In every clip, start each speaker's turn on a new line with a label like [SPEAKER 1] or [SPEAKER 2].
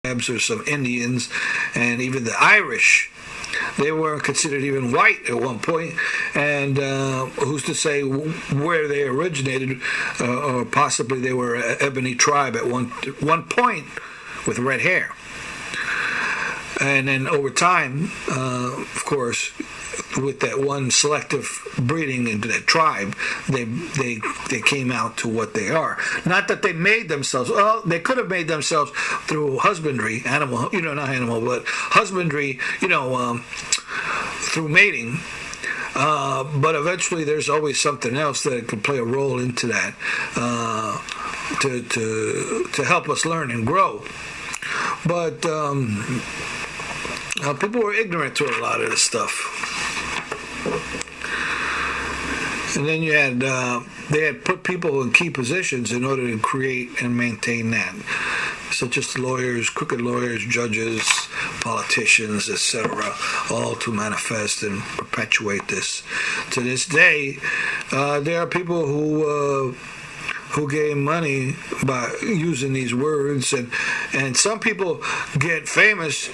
[SPEAKER 1] or some Indians, and even the Irish. They weren't considered even white at one point, and who's to say where they originated, or possibly they were an ebony tribe at one point with red hair. And then over time, of course, with that one selective breeding into that tribe, they came out to what they are. Not that they made themselves. Well, they could have made themselves through husbandry, not animal, but husbandry, through mating. But eventually, there's always something else that could play a role into that to help us learn and grow. But people were ignorant to a lot of this stuff. And then you had they had put people in key positions in order to create and maintain that, such as lawyers, crooked lawyers, judges, politicians, etc., all to manifest and perpetuate this. To this day, there are people who gain money by using these words, and some people get famous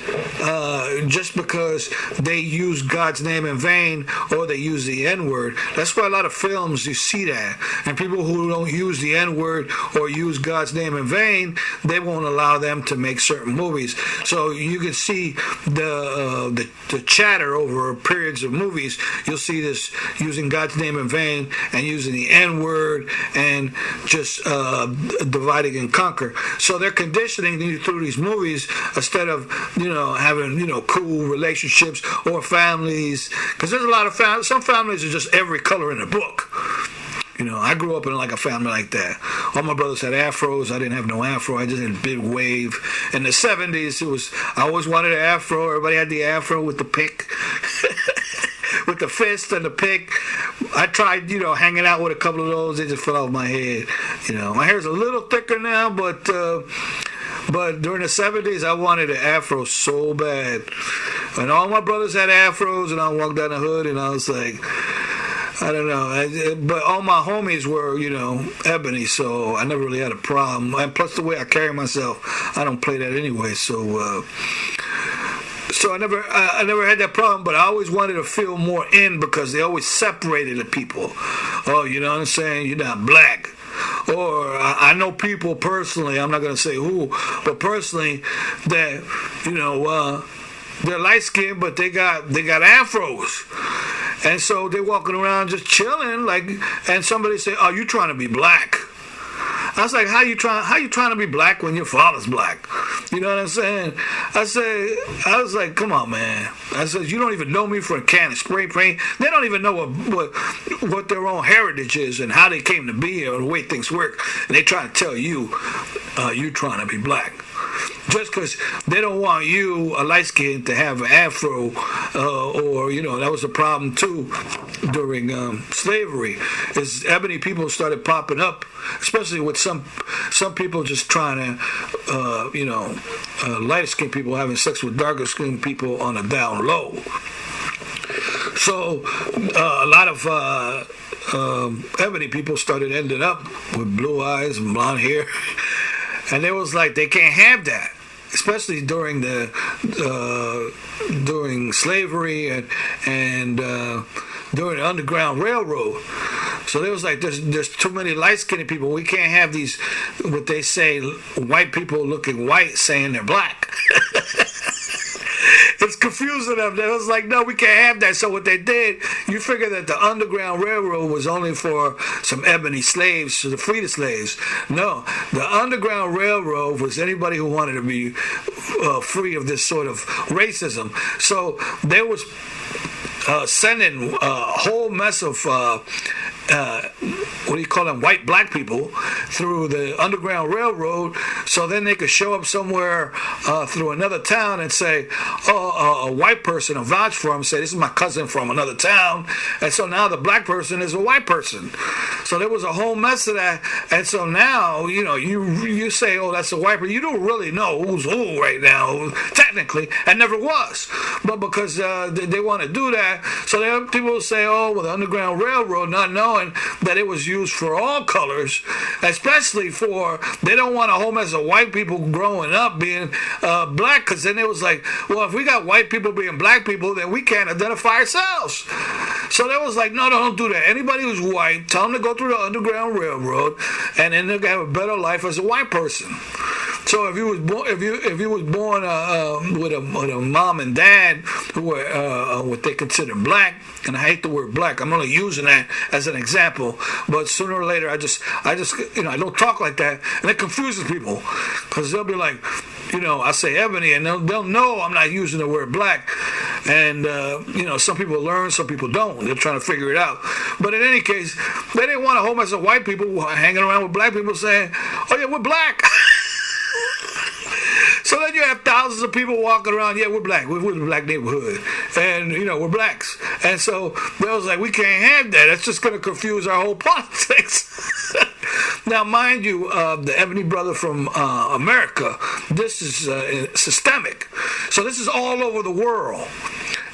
[SPEAKER 1] just because they use God's name in vain, or they use the N-word. That's why a lot of films you see that, and people who don't use the N-word or use God's name in vain, they won't allow them to make certain movies. So you can see the chatter over periods of movies. You'll see this using God's name in vain and using the N-word and just dividing and conquer. So they're conditioning you through these movies instead of having cool relationships or families, because there's a lot of some families are just every color in the book. I grew up in like a family like that. All my brothers had afros. I didn't have no afro. I just had a big wave. In the 70s, I always wanted an afro. Everybody had the afro with the pick. With the fist and the pick. I tried, hanging out with a couple of those. They just fell off my head. My hair's a little thicker now, but during the 70s, I wanted an afro so bad. And all my brothers had afros, and I walked down the hood, and I was like, I don't know. But all my homies were, ebony, so I never really had a problem. And plus the way I carry myself, I don't play that anyway, so I never had that problem, but I always wanted to feel more in, because they always separated the people. Oh, you know what I'm saying? You're not black. Or I know people personally, I'm not going to say who, but personally, that, they're light-skinned, but they got afros. And so they're walking around just chilling, and somebody say, "Oh, you trying to be black?" I was like, how you trying to be black when your father's black? You know what I'm saying? I was like, come on, man. I said, you don't even know me for a can of spray paint. They don't even know what their own heritage is and how they came to be here or the way things work. And they try to tell you, you trying to be black. Just because they don't want you, a light skin, to have an afro, or that was a problem too during slavery. Is ebony people started popping up, especially with some people just trying to, lighter skinned people having sex with darker skinned people on a down low. So a lot of ebony people started ending up with blue eyes and blonde hair. And it was like they can't have that, especially during during slavery and during the Underground Railroad. So there was like there's too many light-skinned people. We can't have these, what they say, white people looking white saying they're black. It's confusing them. It was like, no, we can't have that. So what they did, you figure that the Underground Railroad was only for some ebony slaves, to free the slaves. No, the Underground Railroad was anybody who wanted to be free of this sort of racism. So they was sending a whole mess of what do you call them, white black people through the Underground Railroad, so then they could show up somewhere through another town and say, a white person will vouch for him, say, this is my cousin from another town, and so now the black person is a white person. So there was a whole mess of that, and so now, you say, oh, that's a white person, you don't really know who's who right now, technically, and never was, but because they want to do that, so there people will say, oh, well, the Underground Railroad, not knowing that it was used for all colors, especially for, they don't want to hold as a white people growing up being black, because then it was like, well, if we got white people being black people, then we can't identify ourselves. So they was like, no, don't do that. Anybody who's white, tell them to go through the Underground Railroad, and then they'll have a better life as a white person. So if you was born, if you was born with a mom and dad who were what they consider black, and I hate the word black, I'm only using that as an example, but sooner or later I just I don't talk like that, and it confuses people, because they'll be like, I say ebony, and they'll know I'm not using the word black. And, some people learn, some people don't. They're trying to figure it out. But in any case, they didn't want a whole mess of white people hanging around with black people saying, oh, yeah, we're black. So then you have thousands of people walking around, yeah, we're black. We're the black neighborhood. And, we're blacks. And so they was like, we can't have that. That's just going to confuse our whole politics. Now, mind you, the Ebony Brother from America, this is systemic. So this is all over the world.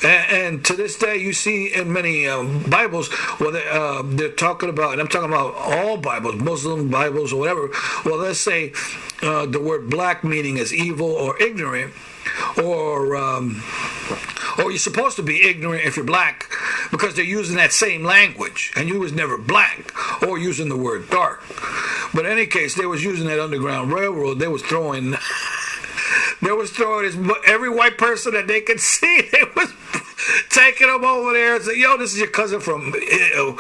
[SPEAKER 1] And to this day, you see in many Bibles where they're talking about, and I'm talking about all Bibles, Muslim Bibles or whatever, well, let's say the word black meaning is evil or ignorant, or you're supposed to be ignorant if you're black, because they're using that same language, and you was never black, or using the word dark. But in any case, they was using that Underground Railroad. They was throwing every white person that they could see. They was taking them over there and say, yo, this is your cousin from the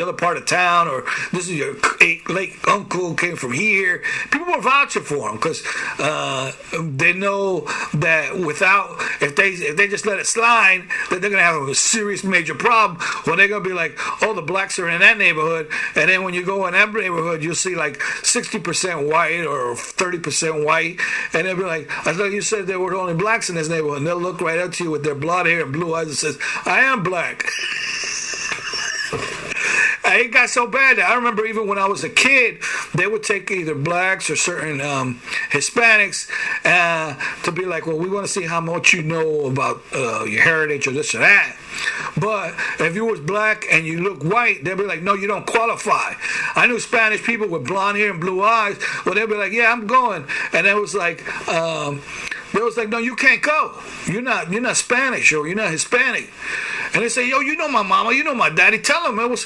[SPEAKER 1] other part of town, or this is your late uncle came from here. People were vouching for him, because they know that if they just let it slide, that they're going to have a serious major problem, when they're going to be like, oh, the blacks are in that neighborhood, and then when you go in that neighborhood, you'll see like 60% white or 30% white, and they'll be like, I thought you said there were only blacks in this neighborhood, and they'll look right up to you with their blonde hair and blue eyes and says, I am black. It got so bad that I remember even when I was a kid, they would take either blacks or certain Hispanics to be like, well, we want to see how much you know about your heritage or this or that. But if you was black and you look white, they'd be like, no, you don't qualify. I knew Spanish people with blonde hair and blue eyes. Well, they'd be like, yeah, I'm going. And it was like, no, you can't go. You're not Spanish, or you're not Hispanic. And they say, yo, you know my mama, you know my daddy. Tell them it was.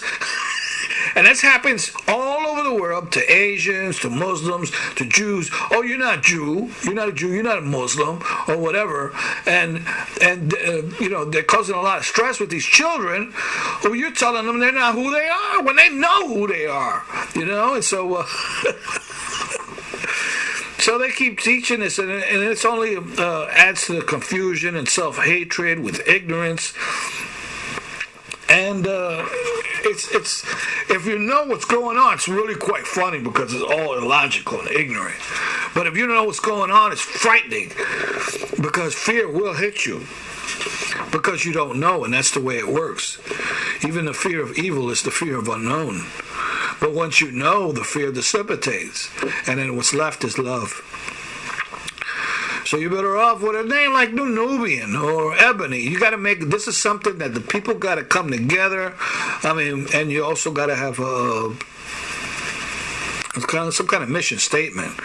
[SPEAKER 1] And this happens all over the world, to Asians, to Muslims, to Jews. Oh, you're not Jew. You're not a Jew. You're not a Muslim, or whatever. And they're causing a lot of stress with these children. Well, you're telling them they're not who they are when they know who they are. And so. So they keep teaching this, and it's only adds to the confusion and self-hatred with ignorance. And it's if you know what's going on, it's really quite funny, because it's all illogical and ignorant. But if you don't know what's going on, it's frightening, because fear will hit you, because you don't know, and that's the way it works. Even the fear of evil is the fear of unknown. But once you know, the fear dissipates, and then what's left is love. So you're better off with a name like New Nubian or Ebony. You got to this is something that the people got to come together. I mean, and you also got to have some kind of mission statement.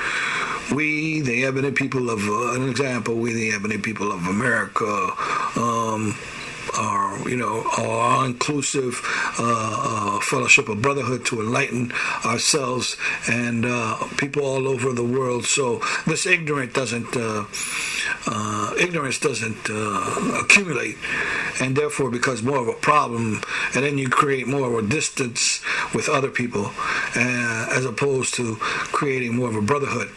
[SPEAKER 1] We, the Ebony people of, an example, we, the Ebony people of America, our inclusive fellowship of brotherhood to enlighten ourselves and people all over the world. So this ignorance doesn't accumulate, and therefore becomes more of a problem, and then you create more of a distance with other people, as opposed to creating more of a brotherhood.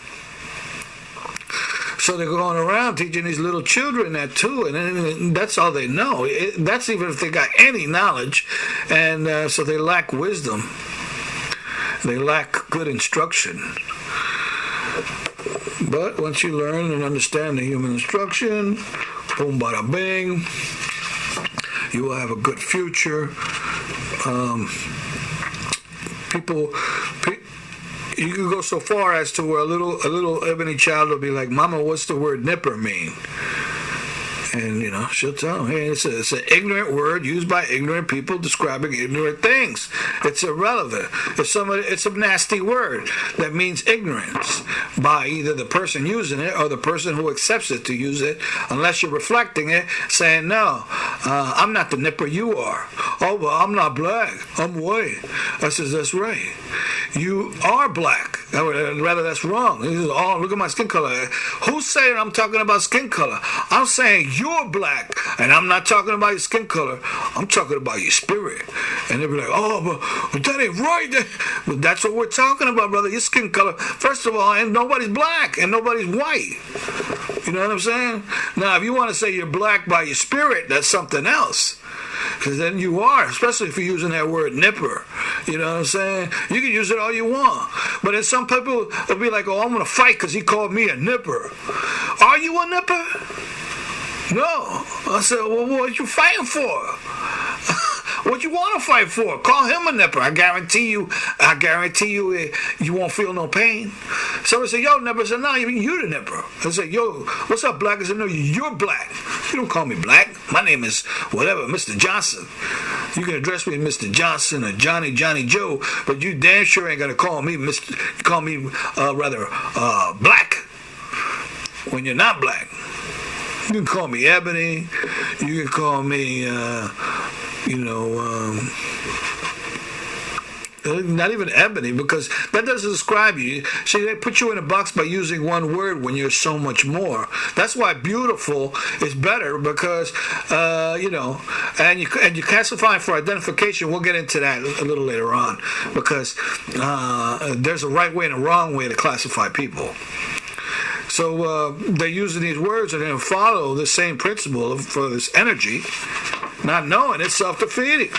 [SPEAKER 1] So they're going around teaching these little children that too, and that's all they know. That's even if they got any knowledge, and so they lack wisdom. They lack good instruction. But once you learn and understand the human instruction, boom, bada bing, you will have a good future. You can go so far as to where a little ebony child will be like, Mama, what's the word nipper mean? And, she'll tell him, hey, it's an ignorant word used by ignorant people describing ignorant things. It's irrelevant. It's a nasty word that means ignorance by either the person using it or the person who accepts it to use it, unless you're reflecting it, saying, no, I'm not the nipper, you are. Oh, well, I'm not black. I'm white. I says, that's right. You are black. Rather, that's wrong. Oh, look at my skin color. Who's saying I'm talking about skin color? I'm saying you're black, and I'm not talking about your skin color. I'm talking about your spirit. And they'll be like, oh, but that ain't right. But that's what we're talking about, brother. Your skin color. First of all, and nobody's black, and nobody's white. You know what I'm saying? Now, if you want to say you're black by your spirit, that's something else. Because then you are, especially if you're using that word nipper. You know what I'm saying? You can use it all you want. But then some people will be like, oh, I'm going to fight because he called me a nipper. Are you a nipper? No. I said, well, what you fighting for? What you want to fight for? Call him a nipper. I guarantee you, you won't feel no pain. Somebody say, yo, nipper. I said, no, you the nipper. I said, yo, what's up, black? I said, no, you're black. You don't call me black. My name is whatever, Mr. Johnson. You can address me as Mr. Johnson or Johnny Joe, but you damn sure ain't gonna call me black when you're not black. You can call me Ebony. You can call me, not even Ebony, because that doesn't describe you. See, they put you in a box by using one word when you're so much more. That's why beautiful is better, because and you classify for identification. We'll get into that a little later on, because there's a right way and a wrong way to classify people. So they're using these words and then follow the same principle for this energy, not knowing it's self-defeating.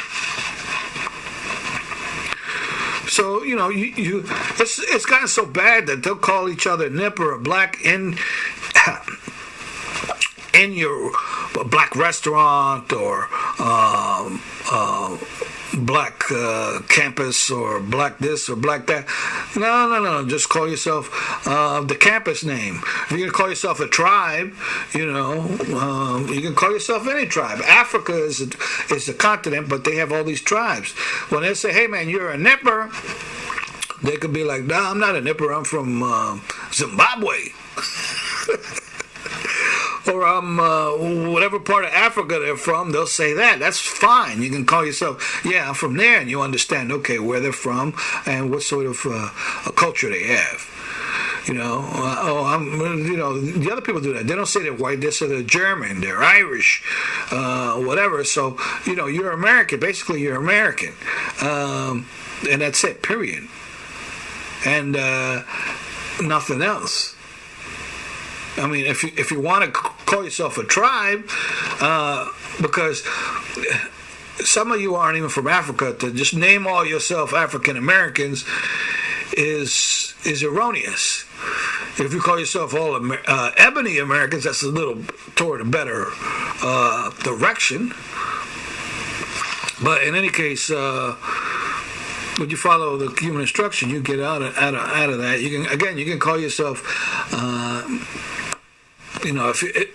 [SPEAKER 1] So, it's gotten so bad that they'll call each other nipper or black in your black restaurant or black campus or black this or black that. No. Just call yourself the campus name. If you're going to call yourself a tribe, you can call yourself any tribe. Africa is a continent, but they have all these tribes. When they say, hey, man, you're a nipper, they could be like, no, I'm not a nipper. I'm from Zimbabwe. Or whatever part of Africa they're from, they'll say that. That's fine. You can call yourself, yeah, I'm from there, and you understand, okay, where they're from and what sort of a culture they have. The other people do that. They don't say they're white. They say they're German, they're Irish, whatever. So, you're American. Basically, you're American. And that's it, period. And nothing else. I mean, if you want to call yourself a tribe, because some of you aren't even from Africa, to just name all yourself African Americans is erroneous. If you call yourself all ebony Americans, that's a little toward a better direction. But in any case, when you follow the human instruction, you get out of that. You can call yourself.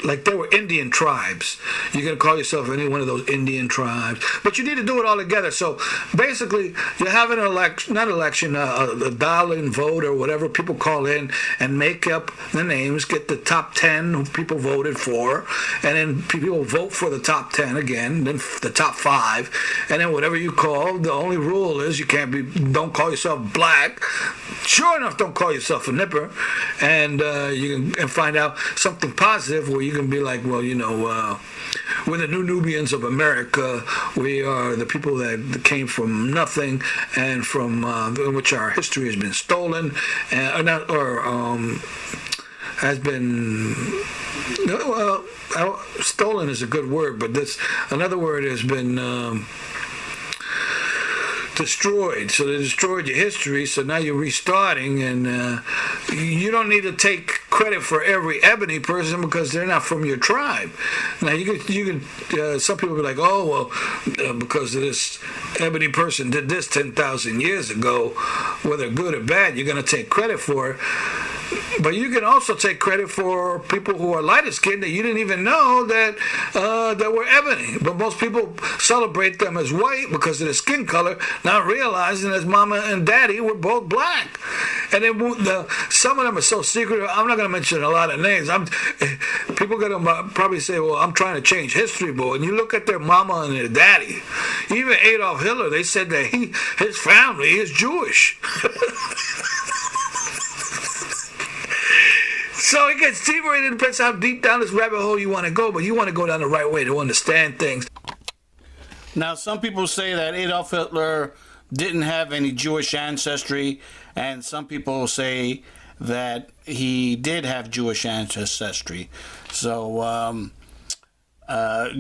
[SPEAKER 1] Like there were Indian tribes, you're going to call yourself any one of those Indian tribes, but you need to do it all together. So basically, you have an election, a dial-in vote or whatever, people call in and make up the names, get the top 10 who people voted for, and then people vote for the top 10 again, then the top 5, and then whatever you call. The only rule is don't call yourself black. Sure enough, don't call yourself a nipper, and you can find out something positive where you can be like, well, we're the new Nubians of America. We are the people that came from nothing and from which our history has been stolen, has been. Well, stolen is a good word, but another word has been. Destroyed. So they destroyed your history, so now you're restarting, and you don't need to take credit for every ebony person because they're not from your tribe. Now you can some people be like, oh well, because this ebony person did this 10,000 years ago, whether good or bad, you're going to take credit for it. But you can also take credit for people who are lighter skinned that you didn't even know that were ebony. But most people celebrate them as white because of their skin color, not realizing that mama and daddy were both black. And then some of them are so secretive. I'm not going to mention a lot of names. People are going to probably say, well, I'm trying to change history, but when you look at their mama and their daddy, even Adolf Hitler, they said that his family is Jewish. So it gets deeper, and it depends how deep down this rabbit hole you want to go, but you want to go down the right way to understand things.
[SPEAKER 2] Now, some people say that Adolf Hitler didn't have any Jewish ancestry, and some people say that he did have Jewish ancestry. So,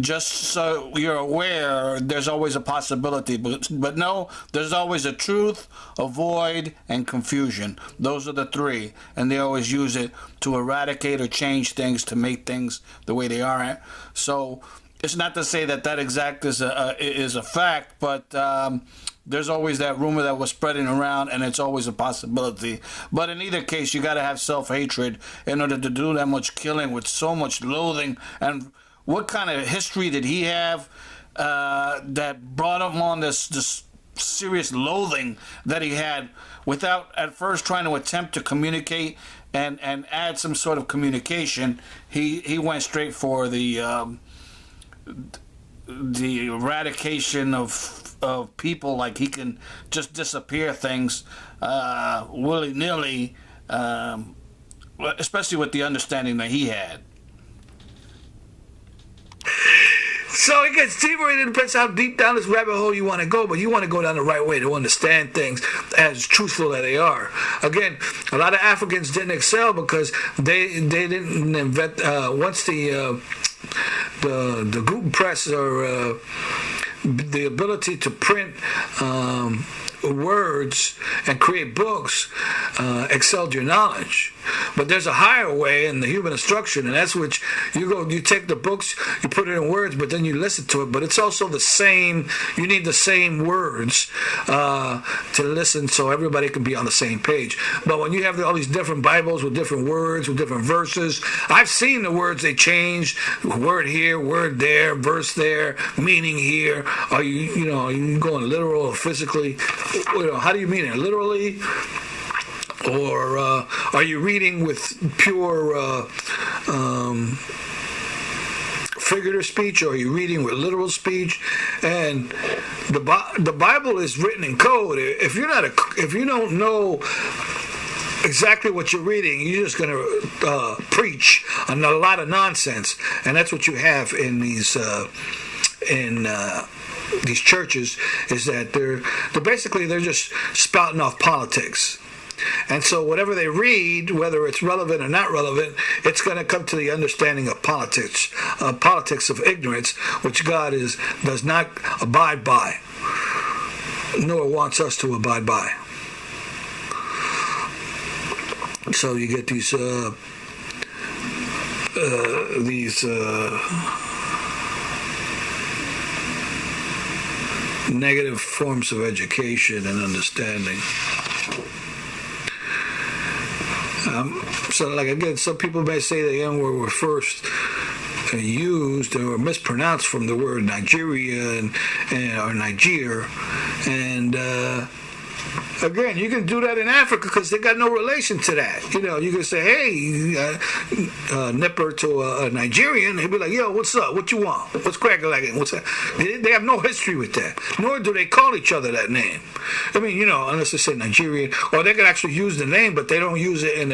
[SPEAKER 2] just so you're aware, there's always a possibility, but no, there's always a truth, a void, and confusion. Those are the three, and they always use it to eradicate or change things to make things the way they are. So it's not to say that exact is a fact, but there's always that rumor that was spreading around, and it's always a possibility. But in either case, you got to have self-hatred in order to do that much killing with so much loathing. And what kind of history did he have that brought him on this serious loathing that he had without at first trying to attempt to communicate and add some sort of communication? He went straight for the eradication of people, like he can just disappear things willy-nilly, especially with the understanding that he had.
[SPEAKER 1] So it gets deeper, and it depends how deep down this rabbit hole you want to go, but you want to go down the right way to understand things as truthful as they are. Again, a lot of Africans didn't excel because they didn't invent, once the Gutenberg press or the ability to print words and create books excelled your knowledge. But there's a higher way in the human instruction, and that's which you take the books, you put it in words, but then you listen to it. But it's also the same, you need the same words to listen so everybody can be on the same page. But when you have all these different Bibles with different words, with different verses, I've seen the words they change, word here, word there, verse there, meaning here. Are you going literal or physically? How do you mean it? Literally? Or are you reading with pure figurative speech, or are you reading with literal speech? And the Bible is written in code. If you don't know exactly what you're reading, you're just going to preach a lot of nonsense, and that's what you have in these churches, is that they're just spouting off politics. And so whatever they read, whether it's relevant or not relevant, it's going to come to the understanding of politics of ignorance, which God does not abide by, nor wants us to abide by. So you get these negative forms of education and understanding. So, like, again, some people may say the N-word were first used or mispronounced from the word Nigeria or Niger, and again, you can do that in Africa because they got no relation to that. You can say, hey, nipper to a Nigerian, he'll be like, yo, what's up? What you want? What's cracking like it? What's that? They have no history with that, nor do they call each other that name. I mean, unless they say Nigerian, or they can actually use the name, but they don't use it in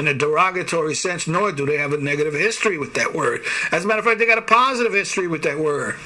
[SPEAKER 1] a derogatory sense, nor do they have a negative history with that word. As a matter of fact, they got a positive history with that word.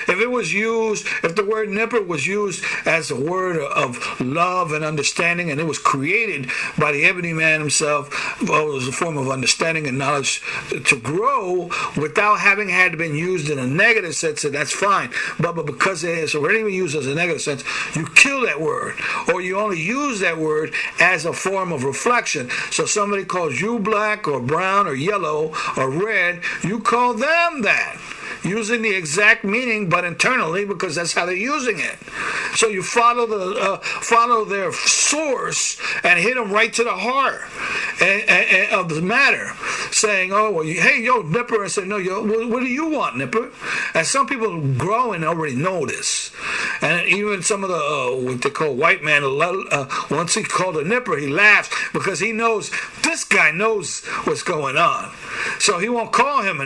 [SPEAKER 1] If the word nipper was used as a word of love and understanding, and it was created by the ebony man himself, well, it was a form of understanding and knowledge to grow without having had been used in a negative sense, and that's fine. But because it is already been used as a negative sense, you kill that word, or you only use that word as a form of reflection. So somebody calls you black or brown or yellow or red, you call them that, using the exact meaning, but internally, because that's how they're using it. So you follow their source and hit them right to the heart. of the matter, saying, "Oh, well, hey, yo, Nipper," and say, "No, yo, what do you want, Nipper?" And some people grow and already know this, and even some of the what they call white man, once he called a Nipper, he laughs because he knows this guy knows what's going on, so he won't call him a